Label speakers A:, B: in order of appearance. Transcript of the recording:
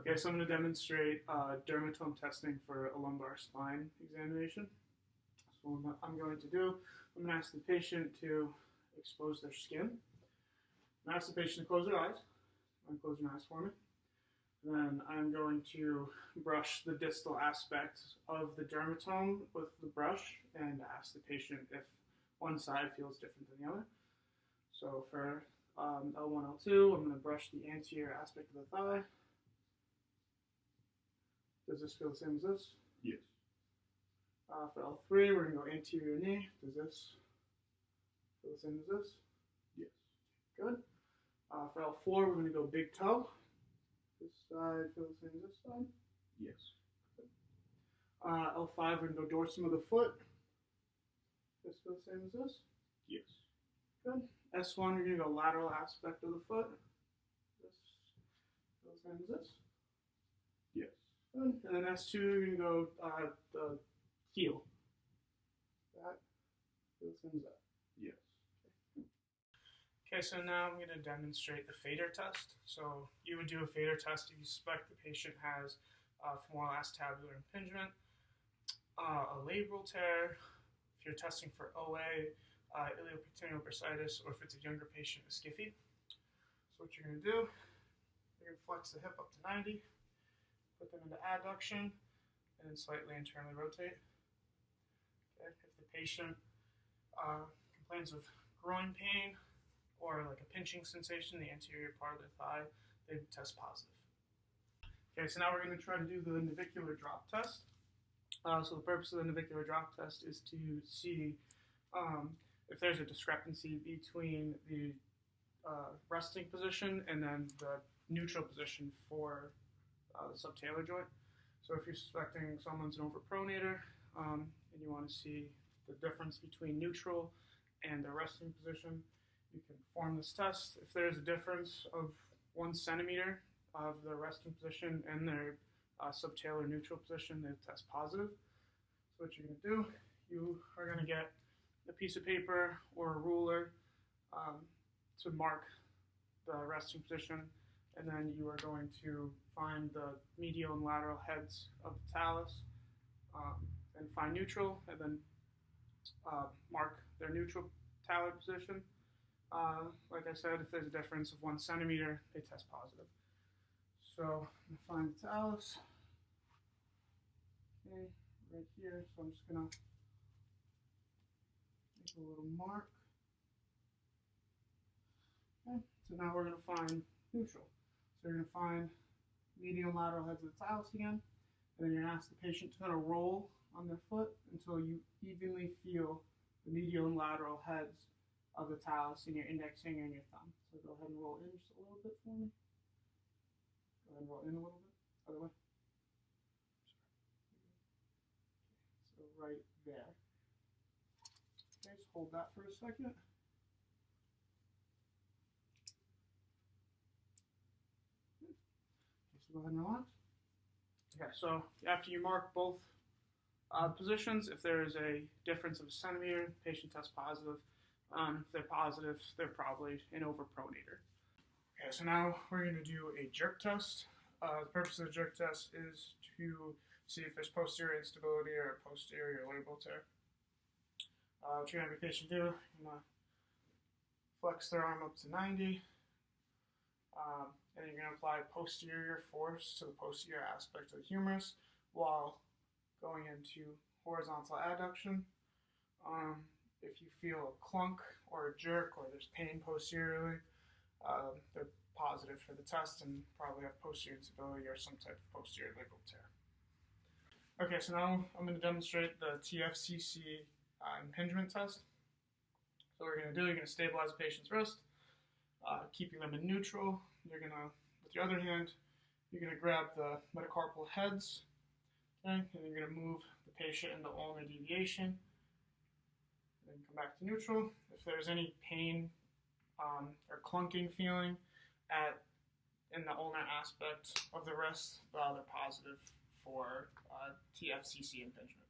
A: Okay, so I'm going to demonstrate dermatome testing for a lumbar spine examination. So what I'm going to do, I'm going to ask the patient to expose their skin. I'm going to ask the patient to close their eyes. Close your eyes for me. Then I'm going to brush the distal aspect of the dermatome with the brush and ask the patient if one side feels different than the other. So for L1, L2, I'm going to brush the anterior aspect of the thigh. Does this feel the same as this?
B: Yes.
A: For L3, we're going to go anterior knee. Does this feel the same as this?
B: Yes.
A: Good. For L4, we're going to go big toe. This side feels the same as this side?
B: Yes.
A: Good. L5, we're going to go dorsum of the foot. This feels the same as this?
B: Yes.
A: Good. S1, we're going to go lateral aspect of the foot. This feels the same as this?
B: Yes.
A: Good. And then S2, you're going to go the heel. That feels the same as that?
B: Yes.
A: Okay, so now I'm going to demonstrate the fader test. So you would do a fader test if you suspect the patient has femoral acetabular impingement, a labral tear, if you're testing for OA, iliopectineal bursitis, or if it's a younger patient, a skiffy. So what you're going to do, you're going to flex the hip up to 90, put them into adduction, and then slightly internally rotate. Okay. If the patient complains of groin pain, or like a pinching sensation in the anterior part of the thigh, they test positive. Okay, so now we're going to try to do the navicular drop test. So the purpose of the navicular drop test is to see if there's a discrepancy between the resting position and then the neutral position for the subtalar joint. So if you're suspecting someone's an overpronator and you want to see the difference between neutral and the resting position, you can perform this test. If there's a difference of 1 centimeter of the resting position and their subtalar neutral position, they test positive. So what you're going to do, you are going to get a piece of paper or a ruler to mark the resting position, and then you are going to find the medial and lateral heads of the talus and find neutral, and then mark their neutral talar position. Like I said, if there's a difference of 1 centimeter, they test positive. So I'm going to find the talus. Okay, right here. So I'm just going to make a little mark. Okay, so now we're going to find neutral. So you're going to find medial and lateral heads of the talus again. And then you're going to ask the patient to kind of roll on their foot until you evenly feel the medial and lateral heads of the talus in your index finger and your thumb. So go ahead and roll in just a little bit for me. Go ahead and roll in a little bit. Other way. So right there. Okay, just hold that for a second. Okay, so go ahead and relax. Okay, so after you mark both positions, if there is a difference of a centimeter, patient tests positive. If they're positive, they're probably an overpronator. Okay, so now we're going to do a jerk test. The purpose of the jerk test is to see if there's posterior instability or a posterior labral tear. What you're going to have your patient do, you're going to flex their arm up to 90, and you're going to apply posterior force to the posterior aspect of the humerus while going into horizontal adduction. If you feel a clunk or a jerk or there's pain posteriorly, they're positive for the test and probably have posterior instability or some type of posterior labral tear. Okay, so now I'm going to demonstrate the TFCC impingement test. So what we're going to do, you're going to stabilize the patient's wrist, keeping them in neutral. You're going to, with your other hand, you're going to grab the metacarpal heads, okay, and you're going to move the patient into ulnar deviation. Then come back to neutral. If there's any pain or clunking feeling in the ulnar aspect of the wrist, they're positive for TFCC impingement.